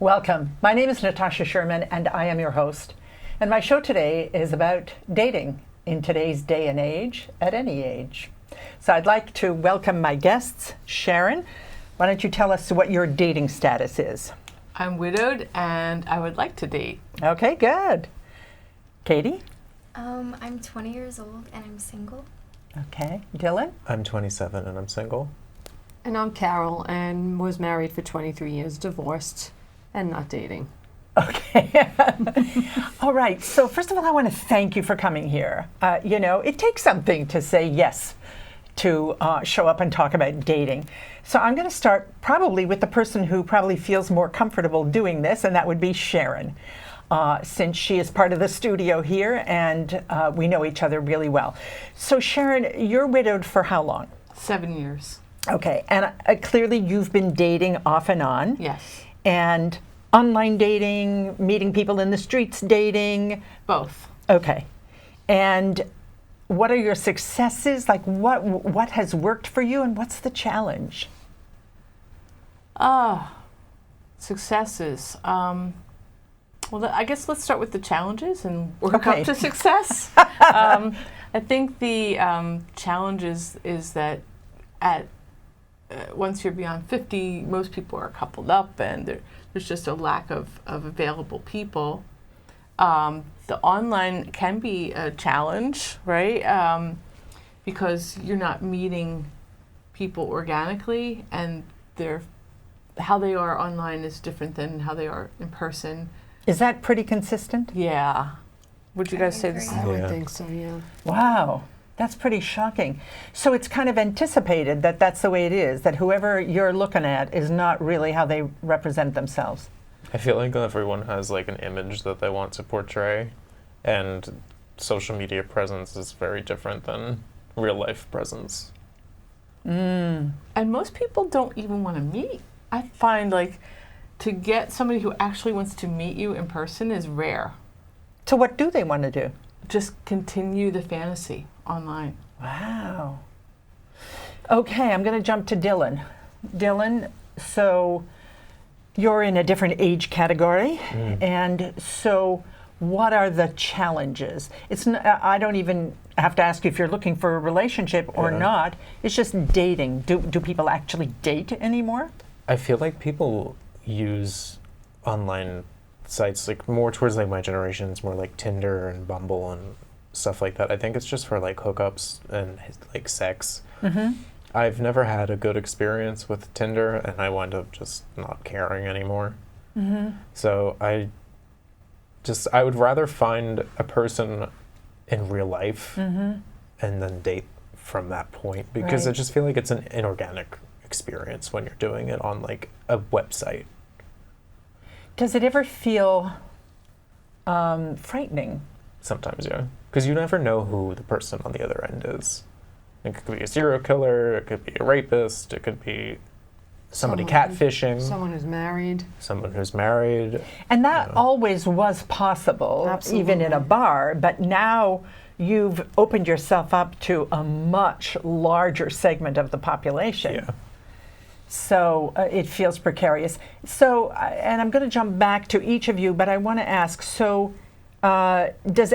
Welcome. My name is Natasha Sherman, and I am your host. And my show today is about dating in today's day and age, at any age. So I'd like to welcome my guests. Sharon, why don't you tell us what your dating status is? I'm widowed, and I would like to date. Okay, good. Katie? I'm 20 years old, and I'm single. Okay. Dylan? I'm 27 and I'm single. And I'm Carol and was married for 23 years, divorced, and not dating. Okay. All right. So first of all, I want to thank you for coming here. It takes something to say yes to show up and talk about dating. So I'm going to start probably with the person who probably feels more comfortable doing this, and that would be Sharon, since she is part of the studio here and we know each other really well. So Sharon, you're widowed for how long? 7 years. Okay. And clearly you've been dating off and on. Yes. And online dating, meeting people in the streets dating? Both. Okay. And what are your successes? Like what has worked for you and what's the challenge? Successes. I guess let's start with the challenges and work Okay. up to success. I think the challenges is that once you're beyond 50, most people are coupled up, and there's just a lack of available people. The online can be a challenge, right? Because you're not meeting people organically, and how they are online is different than how they are in person. Is that pretty consistent? Yeah. Would you guys say the agree. same? I would Yeah. think so, yeah. Wow. That's pretty shocking. So it's kind of anticipated that that's the way it is, that whoever you're looking at is not really how they represent themselves. I feel like everyone has like an image that they want to portray, and social media presence is very different than real life presence. Mm. And most people don't even want to meet. I find like to get somebody who actually wants to meet you in person is rare. So what do they want to do? Just continue the fantasy online. Wow. Okay, I'm going to jump to Dylan. Dylan, so you're in a different age category, and so what are the challenges? I don't even have to ask you if you're looking for a relationship or Yeah. not. It's just dating. Do people actually date anymore? I feel like people use online sites like more towards like my generation. It's more like Tinder and Bumble and stuff like that. I think it's just for like hookups and like sex. Mm-hmm. I've never had a good experience with Tinder, and I wind up just not caring anymore. Mm-hmm. So I would rather find a person in real life Mm-hmm. and then date from that point, because I Right. just feel like it's an inorganic experience when you're doing it on like a website. Does it ever feel frightening? Sometimes, yeah. Because you never know who the person on the other end is. It could be a serial killer, it could be a rapist, it could be somebody catfishing, Someone who's married. someone who's married. And that Yeah. always was possible, even in a Absolutely. bar, but now you've opened yourself up to a much larger segment of the population. Yeah. So it feels precarious. So, and I'm going to jump back to each of you, but I want to ask, so this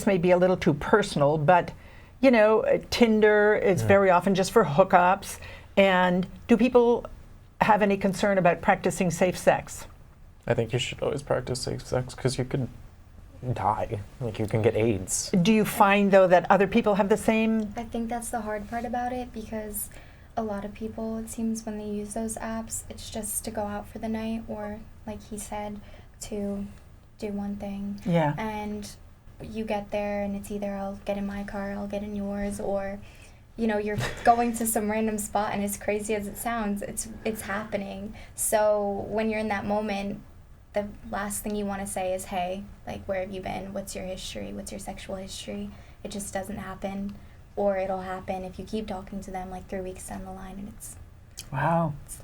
may be a little too personal, but Tinder is very often just for hookups. And do people have any concern about practicing safe sex? I think you should always practice safe sex, because you could die. Like, you can get AIDS. Do you find, though, that other people have the same? I think that's the hard part about it, because a lot of people, it seems, when they use those apps, it's just to go out for the night, or, like he said, to do one thing. Yeah. And you get there, and it's either I'll get in my car, I'll get in yours, or you're going to some random spot, and as crazy as it sounds, it's happening. So when you're in that moment, the last thing you want to say is, hey, like, where have you been? What's your history? What's your sexual history? It just doesn't happen. Or it'll happen if you keep talking to them like 3 weeks down the line, and it's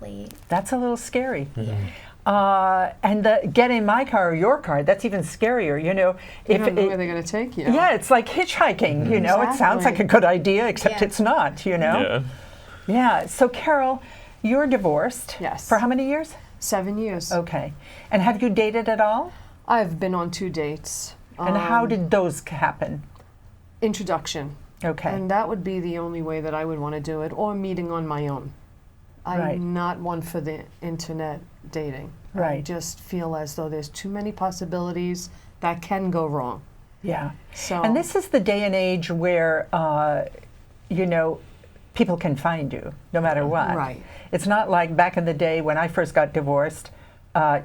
late. That's a little scary. Mm-hmm. And the get in my car or your car, that's even scarier, You don't know where they're going to take you. Yeah, it's like hitchhiking, It sounds like a good idea, except Yeah. it's not, Yeah. Yeah, so Carol, you're divorced. Yes. For how many years? 7 years. Okay. And have you dated at all? I've been on 2 dates. And how did those happen? Introduction. Okay. And that would be the only way that I would want to do it, or meeting on my own. I'm Right. not one for the internet dating. I Right. just feel as though there's too many possibilities that can go wrong. Yeah. So And this is the day and age where, you know, people can find you no matter what. Right. It's not like back in the day when I first got divorced.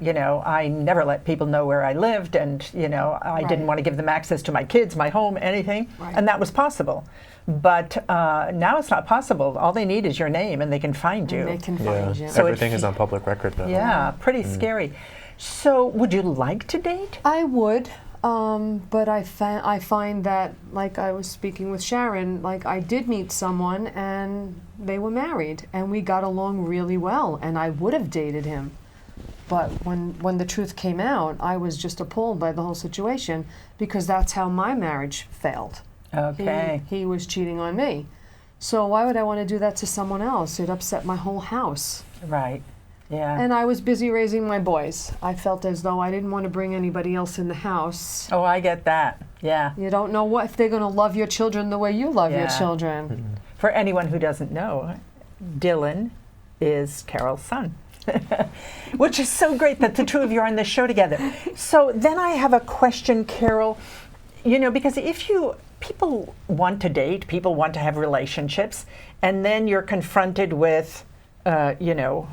You know, I never let people know where I lived, and you know, I didn't Right. want to give them access to my kids, my home, anything, Right. and that was possible. But now it's not possible. All they need is your name, and they can find you. and they can Yeah. find you. So Everything is on public record now. Yeah, pretty scary. So, would you like to date? I would, but I find that, like I was speaking with Sharon, like I did meet someone and they were married and we got along really well, and I would have dated him. But when the truth came out, I was just appalled by the whole situation, because that's how my marriage failed. Okay. He was cheating on me. So why would I want to do that to someone else? It upset my whole house. Right. Yeah. And I was busy raising my boys. I felt as though I didn't want to bring anybody else in the house. Oh, I get that. Yeah. You don't know if they're going to love your children the way you love your Yeah. children. For anyone who doesn't know, Dylan is Carol's son. Which is so great that the two of you are on this show together. So then I have a question, Carol. You know, because people want to date, people want to have relationships, and then you're confronted with, you know,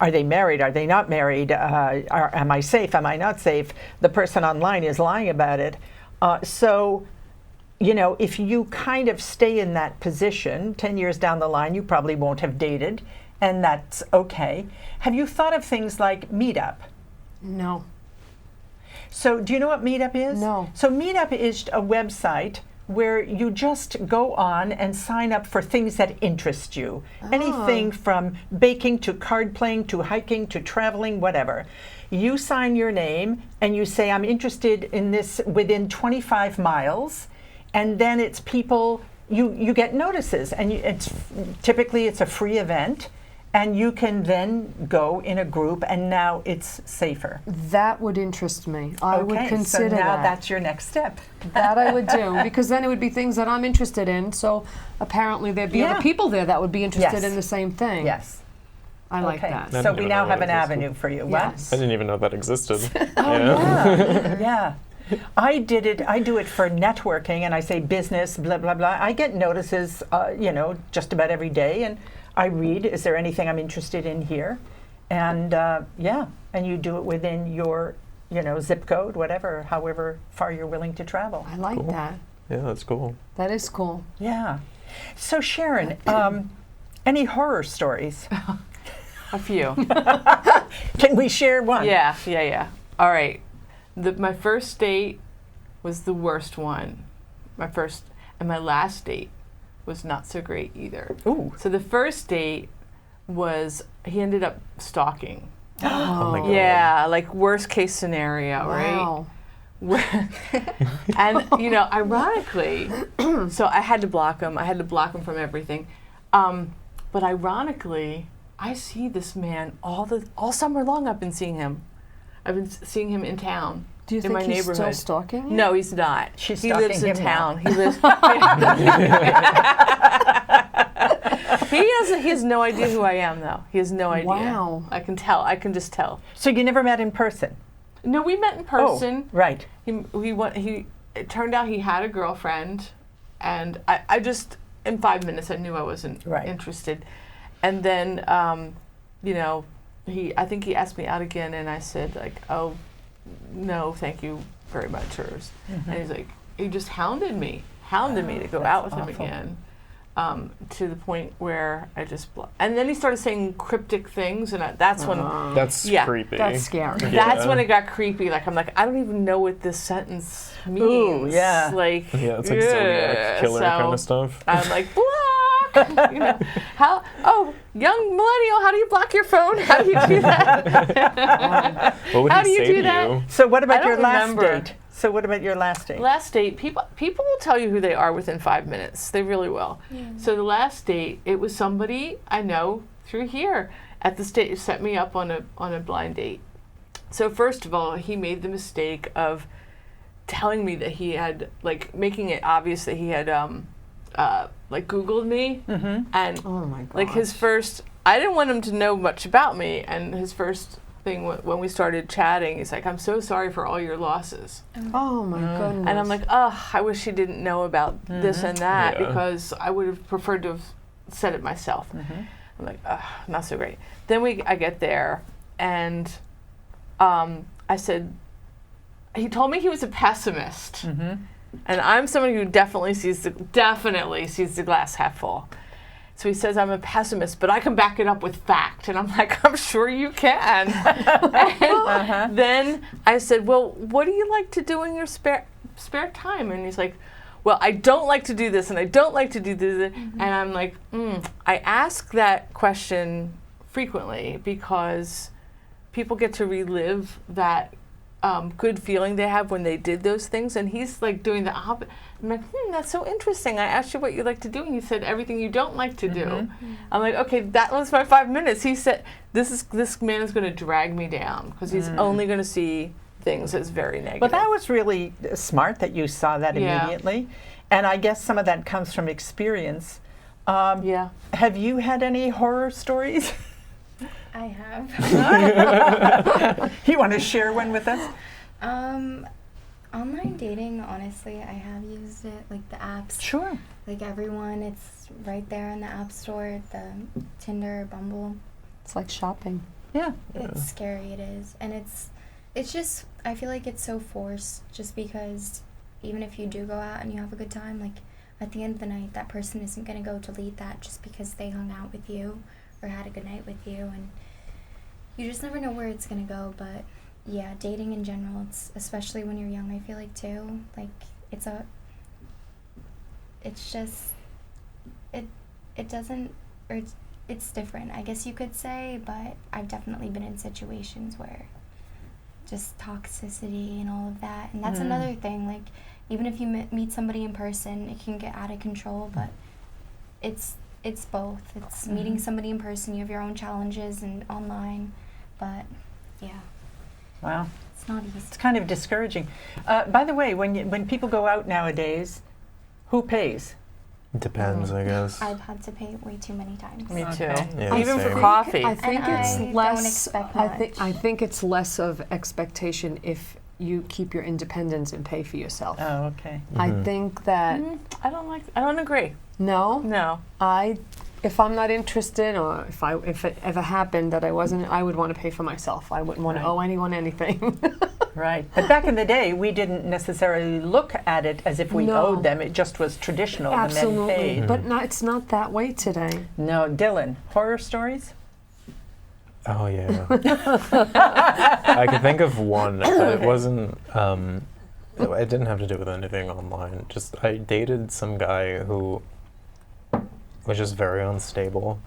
are they married? Are they not married? Am I safe? Am I not safe? The person online is lying about it. So, you know, if you kind of stay in that position, 10 years down the line, you probably won't have dated, and that's okay. Have you thought of things like meetup? No. So do you know what meetup is? No. So meetup is a website where you just go on and sign up for things that interest you. Anything from baking to card playing to hiking to traveling, whatever. You sign your name and you say, I'm interested in this within 25 miles. And then it's people, you get notices, and typically it's a free event. And you can then go in a group, and now it's safer. That would interest me. I would consider so now that. that's your next step. That I would do, because then it would be things that I'm interested in. So apparently there'd be Yeah. other people there that would be interested Yes. in the same thing. Yes. I like Okay. that. I So didn't we even now know have that an existed. avenue for you. Yes. I didn't even know that existed. Oh, yeah. Yeah. I do it for networking, and I say business, blah, blah, blah. I get notices, you know, just about every day, and I read, is there anything I'm interested in here? And yeah, and you do it within your, you know, zip code, whatever, however far you're willing to travel. I like Cool. that. Yeah, that's cool. That is cool. Yeah. So Sharon, any horror stories? A few. Can we share one? Yeah. All right. My first date was the worst one. My last date was not so great either. Ooh. So the first date was, he ended up stalking. Oh my God. Yeah, like worst case scenario, right? Wow. And you know, ironically, so I had to block him. I had to block him from everything. But ironically, I see this man all summer long. I've been seeing him. I've been seeing him in town. Do you in think my he's still neighborhood. stalking you? No, he's not. She's he stalking lives in him now. town. He lives. He has no idea who I am, though. He has no idea. Wow. I can tell. I can just tell. So you never met in person? No, we met in person. Oh, right. It turned out he had a girlfriend, and I just, in 5 minutes, I knew I wasn't Right. interested. And then, you know, I think he asked me out again, and I said, like, oh, no, thank you very much. And he's like, he just hounded me to go out with him awful. again. To the point where I just and then he started saying cryptic things, and that's when That's Yeah. creepy. That's scary. that's when it got creepy. Like, I'm like, I don't even know what this sentence means. Ooh, yeah. Like, Yeah, it's like Zodiac killer so kind of stuff. I'm like, block. You know, young millennial, how do you block your phone? How do you do that? What would How he do you say do to that? you? So what about I your don't last remember. date? So what about your last date? Last date, people will tell you who they are within 5 minutes. They really will. Yeah. So the last date, it was somebody I know through here at the state, set me up on a blind date. So first of all, he made the mistake of telling me that he had, like, making it obvious that he had like Googled me, and Oh my like his gosh. first, I didn't want him to know much about me, and his first thing when we started chatting, he's like, "I'm so sorry for all your losses," Oh my goodness. and I'm like, "Oh, I wish he didn't know about this and that, Yeah. because I would have preferred to have said it myself." I'm like, "Ugh, not so great." Then I get there, and I said, he told me he was a pessimist, and I'm somebody who definitely sees the glass half full. So he says, "I'm a pessimist, but I can back it up with fact." And I'm like, "I'm sure you can." And then I said, "Well, what do you like to do in your spare time?" And he's like, "Well, I don't like to do this, and I don't like to do this." And I'm like, I ask that question frequently because people get to relive that good feeling they have when they did those things, and he's like doing the opposite. I'm like, that's so interesting. I asked you what you like to do, and you said everything you don't like to do. I'm like, okay, that was my 5 minutes. He said, this man is going to drag me down because he's only going to see things as very negative. Well, that was really smart that you saw that Yeah. immediately. And I guess some of that comes from experience. Yeah. Have you had any horror stories? I have. You want to share one with us? Online dating, honestly, I have used it, like the apps. Sure. Like everyone, it's right there in the App Store, the Tinder, Bumble. It's like shopping. Yeah. It's scary, it is. And it's just, I feel like it's so forced just because even if you do go out and you have a good time, like at the end of the night, that person isn't going to go delete that just because they hung out with you or had a good night with you. And you just never know where it's going to go. But yeah, dating in general, it's especially when you're young, I feel like too, like it's just, it doesn't, or it's different, I guess you could say, but I've definitely been in situations where just toxicity and all of that, and that's another thing, like even if you meet somebody in person, it can get out of control, but it's both. It's meeting somebody in person, you have your own challenges, and online, but yeah, Wow. it's not easy. It's kind of discouraging. By the way, when people go out nowadays, who pays? Depends, I guess. I've had to pay way too many times. Me too. Okay. Yeah, Even for same. coffee. I think And it's I don't less. expect I much. think it's less of expectation if you keep your independence and pay for yourself. Oh, okay. I think that I don't agree. no, No. if I'm not interested, or if it ever happened that I would want to pay for myself. I wouldn't want Right. to owe anyone anything. Right. But back in the day, we didn't necessarily look at it as if we No. owed them. It just was traditional. The men Absolutely, paid. but it's not that way today. No, Dylan, horror stories? Oh yeah. I can think of one. It wasn't. It didn't have to do with anything online. Just I dated some guy who was just very unstable.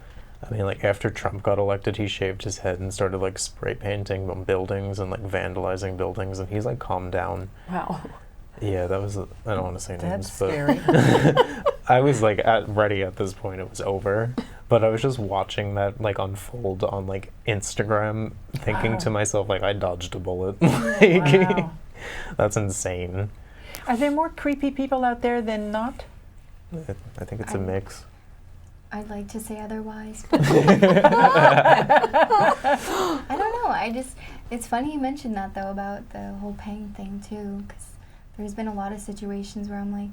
I mean, like after Trump got elected, he shaved his head and started like spray painting on buildings and like vandalizing buildings, and he's like calmed down. Wow. Yeah, that was. I don't want to say names, That's but scary. I was like ready at this point. It was over, but I was just watching that like unfold on like Instagram, thinking to myself like I dodged a bullet. Like, Wow. that's insane. Are there more creepy people out there than not? I think it's a mix. I'd like to say otherwise, but I don't know. It's funny you mentioned that though about the whole paying thing too, because there's been a lot of situations where I'm like,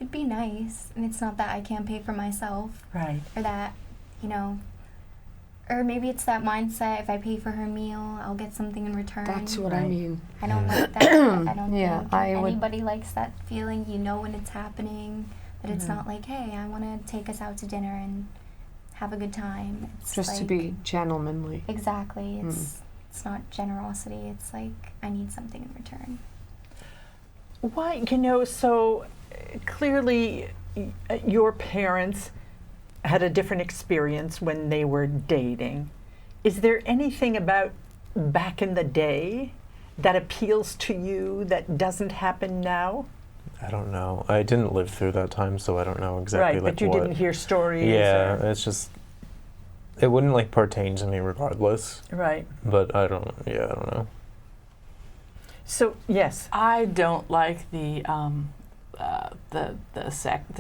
it'd be nice, and it's not that I can't pay for myself, Right. or that, you know, or maybe it's that mindset, if I pay for her meal, I'll get something in return. That's what I Right. mean. I don't like that. I don't Yeah, think I would- anybody likes that feeling, you know, when it's happening, that it's not like, hey, I want to take us out to dinner and have a good time. It's Just like, to be gentlemanly. Exactly. It's not generosity. It's like, I need something in return. Why, so clearly your parents had a different experience when they were dating. Is there anything about back in the day that appeals to you that doesn't happen now? I don't know. I didn't live through that time, so I don't know exactly Right, like but you what. didn't hear stories. Yeah, or- it's just it wouldn't like pertain to me regardless. Right. But I don't know. So yes. I don't like the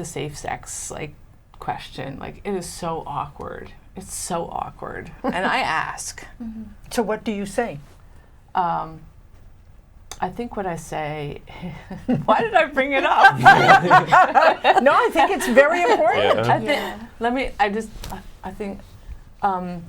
safe sex like question. Like it is so awkward. It's so awkward. And I ask. So what do you say? I think what I say. Why did I bring it up? No, I think it's very important. Yeah. I think I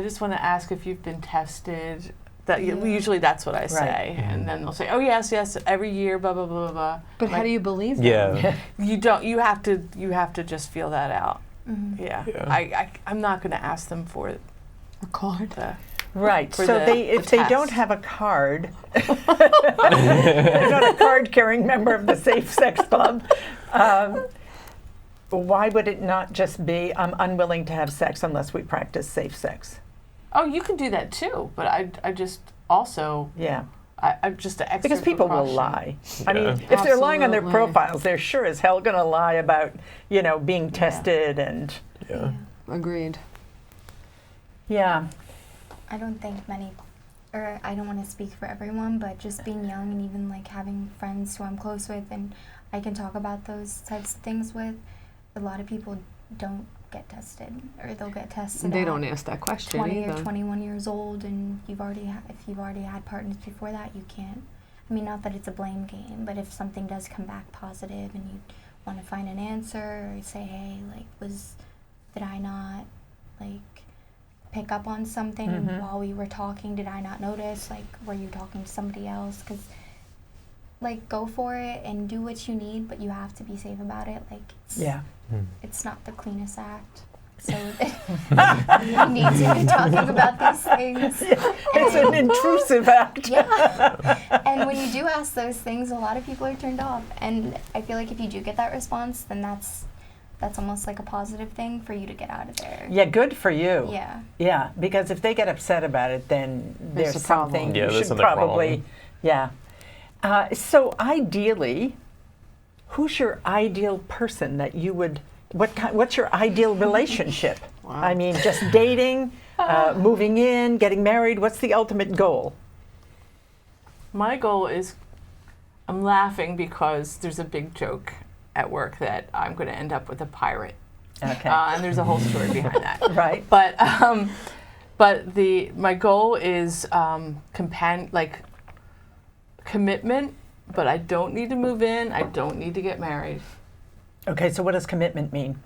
just want to ask if you've been tested. Usually that's what I say, and then they'll say, "Oh yes, every year, blah blah blah blah." But how do you believe that? Yeah. You don't. You have to just feel that out. Yeah. Yeah. I'm not going to ask them for A card. the. Right. For So the if they don't test. have a card, they're not a card-carrying member of the Safe Sex Club. Why would it not just be, I'm unwilling to have sex unless we practice safe sex? Oh, you can do that too, but I just also Yeah. I'm just an extra Because people will precaution. lie. I mean, Yeah. if they're lying on their Absolutely. profiles, they're sure as hell going to lie about, being tested and, Yeah. Agreed. yeah. I don't think many, or I don't want to speak for everyone, but just being young and even like having friends who I'm close with and I can talk about those types of things with, a lot of people don't get tested, or they'll get tested. They at don't ask that question 20 either. or 21 years old, and if you've already had partners before that, you can't. I mean, not that it's a blame game, but if something does come back positive and you want to find an answer or say, hey, like, did I not like pick up on something while we were talking? Did I not notice? Like, were you talking to somebody else? Because like, go for it and do what you need, but you have to be safe about it. Like, it's not the cleanest act. So you need to be talking about these things. It's an intrusive act. Yeah. And when you do ask those things, a lot of people are turned off. And I feel like if you do get that response, then that's almost like a positive thing for you to get out of there. Yeah, good for you. Yeah. Yeah, because if they get upset about it, then There's there's a problem. something Yeah, you there's should something probably, wrong. yeah. So ideally, who's your ideal person that you would, what's your ideal relationship? Wow. I mean, just dating, moving in, getting married, what's the ultimate goal? My goal is, I'm laughing because there's a big joke at work that I'm going to end up with a pirate. Okay. And there's a whole story behind that. Right. But my goal is commitment, but I don't need to move in. I don't need to get married. Okay, so what does commitment mean?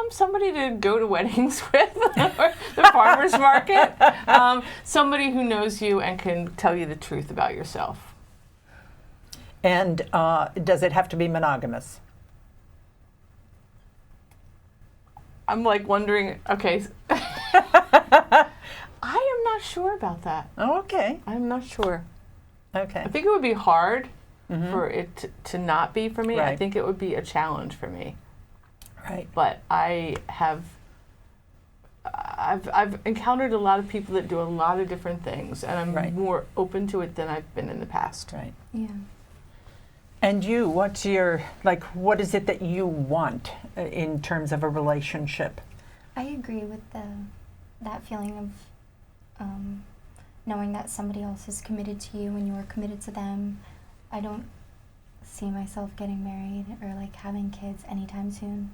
Somebody to go to weddings with, or the farmer's market. Somebody who knows you and can tell you the truth about yourself. And does it have to be monogamous? I'm like wondering, okay. I am not sure about that. Oh, okay. I'm not sure. Okay. I think it would be hard for it to not be for me. I Right. think it would be a challenge for me. Right. But I've encountered a lot of people that do a lot of different things, and I'm Right. more open to it than I've been in the past. Right. Yeah. And you, what is it that you want in terms of a relationship? I agree with that feeling of knowing that somebody else is committed to you and you're committed to them. I don't see myself getting married or like having kids anytime soon.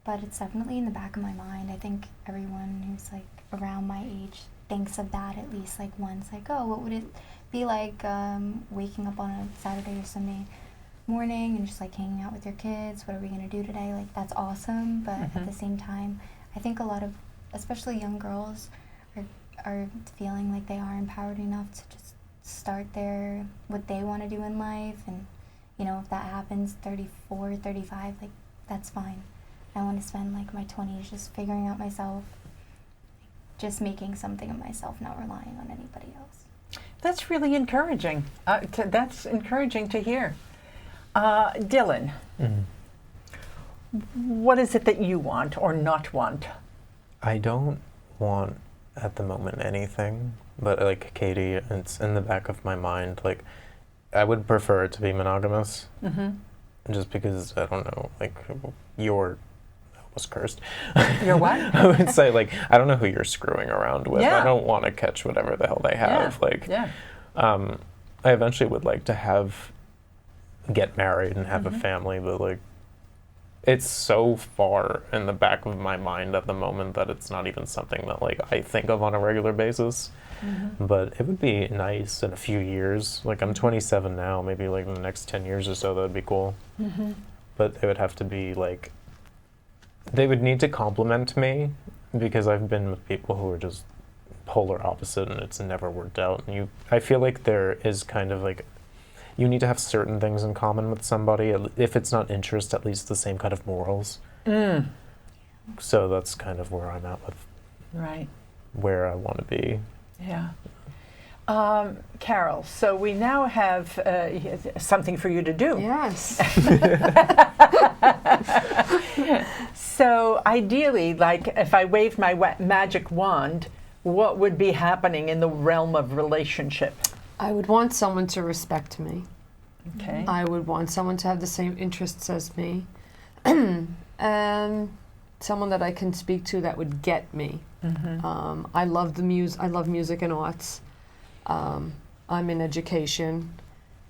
But it's definitely in the back of my mind. I think everyone who's like around my age thinks of that at least like once. Like, oh, what would it be like waking up on a Saturday or Sunday morning and just like hanging out with your kids? What are we gonna do today? Like, that's awesome. But at the same time, I think a lot of, especially young girls, are feeling like they are empowered enough to just start what they want to do in life. And if that happens 34, 35, like, that's fine. I want to spend like my 20s just figuring out myself, just making something of myself, not relying on anybody else. That's really encouraging. That's encouraging to hear. Dylan, what is it that you want or not want? I don't want at the moment anything, but like Katie, it's in the back of my mind. Like, I would prefer it to be monogamous, just because I don't know. Like, you're almost cursed. You're what? I would say, like, I don't know who you're screwing around with. Yeah. I don't want to catch whatever the hell they have. Yeah. I eventually would like to get married and have a family, but like, it's so far in the back of my mind at the moment that it's not even something that like I think of on a regular basis. But it would be nice in a few years. Like, I'm 27 now, maybe like in the next 10 years or so, that would be cool. But it would have to be like, they would need to compliment me, because I've been with people who are just polar opposite and it's never worked out. And I feel like there is kind of like, you need to have certain things in common with somebody. If it's not interest, at least the same kind of morals. So that's kind of where I'm at with where I want to be. Yeah. Carol, so we now have something for you to do. Yes. So ideally, like, if I waved my magic wand, what would be happening in the realm of relationship? I would want someone to respect me. Okay. I would want someone to have the same interests as me. And someone that I can speak to that would get me. I love I love music and arts. I'm in education,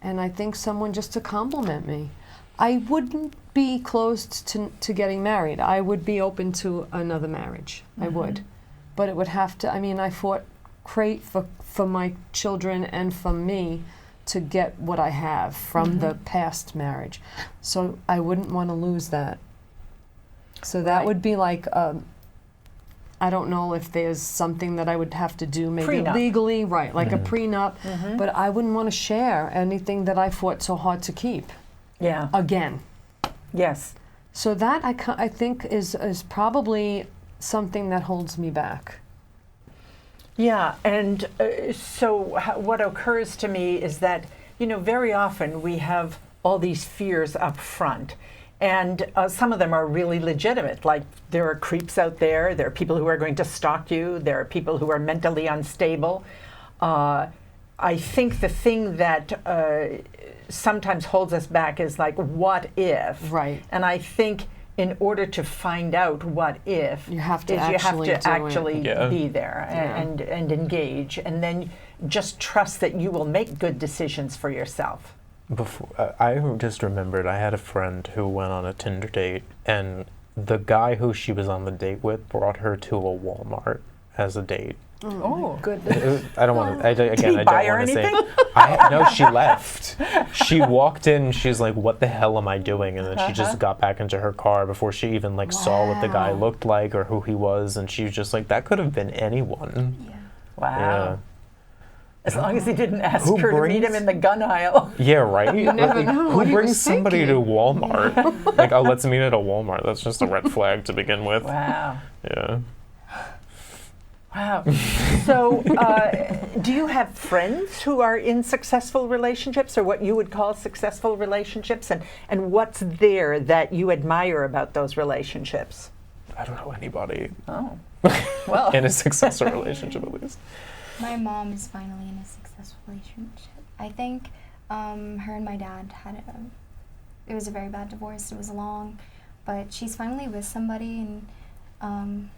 and I think someone just to compliment me. I wouldn't be closed to getting married. I would be open to another marriage. I would, but it would have to. I mean, I fought great for my children and for me to get what I have from the past marriage, so I wouldn't want to lose that. So that would be like. I don't know if there's something that I would have to do, maybe Prenup. legally, right, like a prenup, but I wouldn't want to share anything that I fought so hard to keep again. Yes. So that I think is probably something that holds me back. Yeah, and so what occurs to me is that, very often we have all these fears up front. And some of them are really legitimate. Like, there are creeps out there. There are people who are going to stalk you. There are people who are mentally unstable. I think the thing that sometimes holds us back is like, what if? Right. And I think in order to find out what if, You have to is actually you have to actually Yeah. be there and engage, and then just trust that you will make good decisions for yourself. Before, I just remembered I had a friend who went on a Tinder date, and the guy who she was on the date with brought her to a Walmart as a date. Oh, Goodness. I don't want to. I Did he don't buy her want to say. anything? No, she left. She walked in. She's like, "What the hell am I doing?" And then she just got back into her car before she even like saw what the guy Wow. looked like or who he was, and she was just like, "That could have been anyone." wow. Yeah. As long as he didn't ask Who her to meet him brings- in the gun aisle. Yeah, right. You never Like, know who what he was brings somebody to thinking. Walmart? Like, oh, let's meet at a Walmart. That's just a red flag to begin with. Wow. Yeah. Wow. So, do you have friends who are in successful relationships, or what you would call successful relationships? And what's there that you admire about those relationships? I don't know anybody Oh. Well. in a successful relationship, at least. My mom is finally in a successful relationship. I think her and my dad it was a very bad divorce. It was long, but she's finally with somebody, and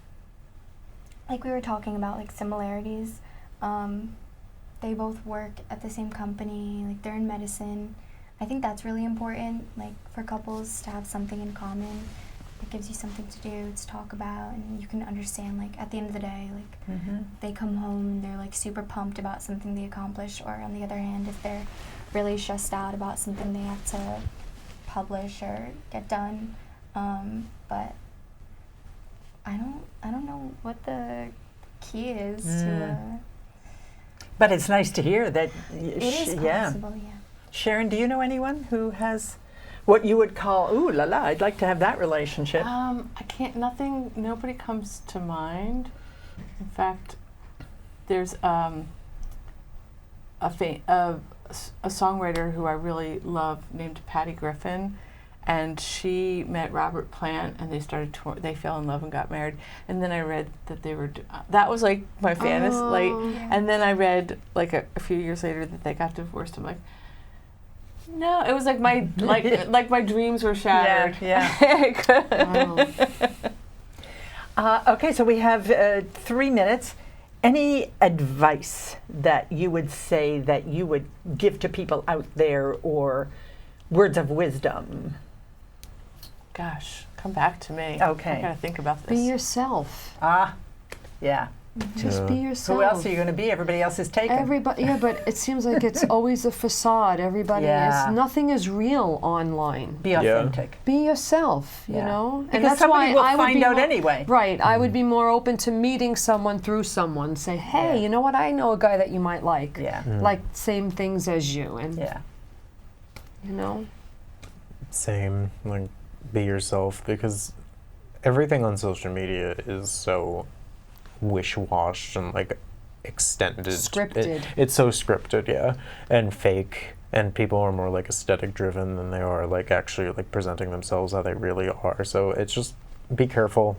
like we were talking about, like similarities. They both work at the same company. Like, they're in medicine. I think that's really important. Like, for couples to have something in common. It gives you something to do, to talk about, and you can understand, like, at the end of the day, like, they come home and they're, like, super pumped about something they accomplished, or on the other hand, if they're really stressed out about something they have to publish or get done. But I don't know what the key is to But it's nice to hear that. it is possible, yeah. Sharon, do you know anyone who has what you would call, ooh la la, I'd like to have that relationship? I can't. Nobody comes to mind. In fact, there's a songwriter who I really love named Patty Griffin, and she met Robert Plant, and they fell in love and got married. And then I read that they were. That was like my fantasy. Yeah. And then I read like a few years later that they got divorced. I'm like, no, it was like my like my dreams were shattered. Yeah. I couldn't. Wow. Okay, so we have 3 minutes. Any advice that you would say that you would give to people out there, or words of wisdom? Gosh, come back to me. Okay. I gotta think about this. Be yourself. Yeah. Just be yourself. Who else are you going to be? Everybody else is taken. Everybody, yeah, but it seems like it's always a facade. Everybody Yeah. is, nothing is real online. Be authentic. Be yourself, you Yeah. know? Because and that's somebody why will I would find be out more, anyway. Right. I would be more open to meeting someone through someone. Say, hey, Yeah. you know what? I know a guy that you might like. Yeah. Like same things as you. And, Yeah. you know? Same, like, be yourself, because everything on social media is so wish-washed and like extended. Scripted. It's so scripted, yeah, and fake. And people are more like aesthetic driven than they are like actually like presenting themselves how they really are. So it's just be careful,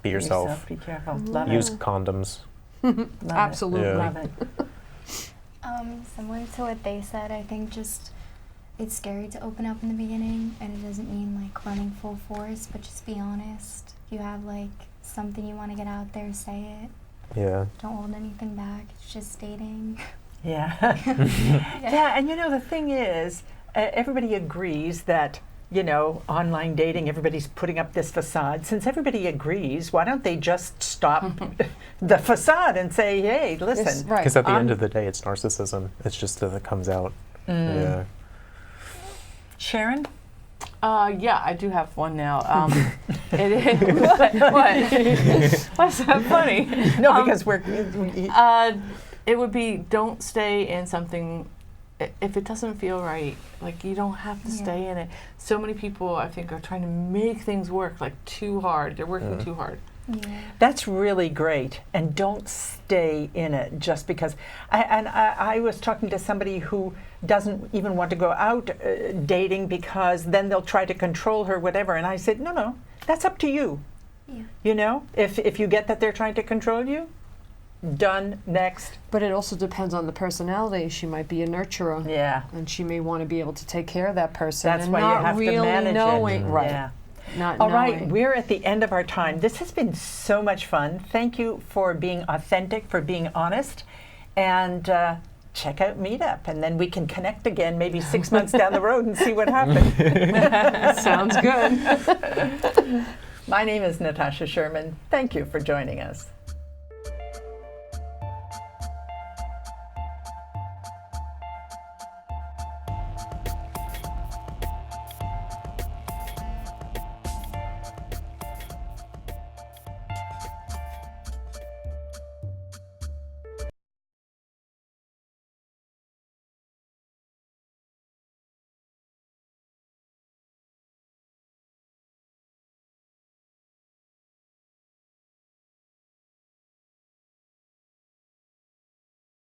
be yourself. Be careful. Love Use it. condoms. Love Absolutely. Yeah. Love it. Similar to what they said, I think just it's scary to open up in the beginning, and it doesn't mean like running full force, but just be honest. If you have like something you want to get out there, say it. Yeah. Don't hold anything back. It's just dating. Yeah. Yeah, and you know, the thing is, everybody agrees that, you know, online dating, everybody's putting up this facade. Since everybody agrees, why don't they just stop the facade and say, hey, listen. Yes, right. Because at the end of the day, it's narcissism. It's just that it comes out. Yeah. Sharon? Yeah, I do have one now. It is, what? What's that funny? No, because we're... It would be, don't stay in something if it doesn't feel right. Like, you don't have to stay in it. So many people, I think, are trying to make things work like too hard. They're working too hard. Yeah. That's really great, and don't stay in it just because. I was talking to somebody who doesn't even want to go out dating because then they'll try to control her, whatever. And I said, no, that's up to you. Yeah. You know, if you get that they're trying to control you, done, next. But it also depends on the personality. She might be a nurturer. Yeah, And she may want to be able to take care of that person. that's and why not you have really to manage knowing, it. Right. Yeah. Not All right, knowing. we're at the end of our time. This has been so much fun. Thank you for being authentic, for being honest, and check out Meetup, and then we can connect again maybe 6 months down the road and see what happened. Sounds good. My name is Natasha Sherman. Thank you for joining us.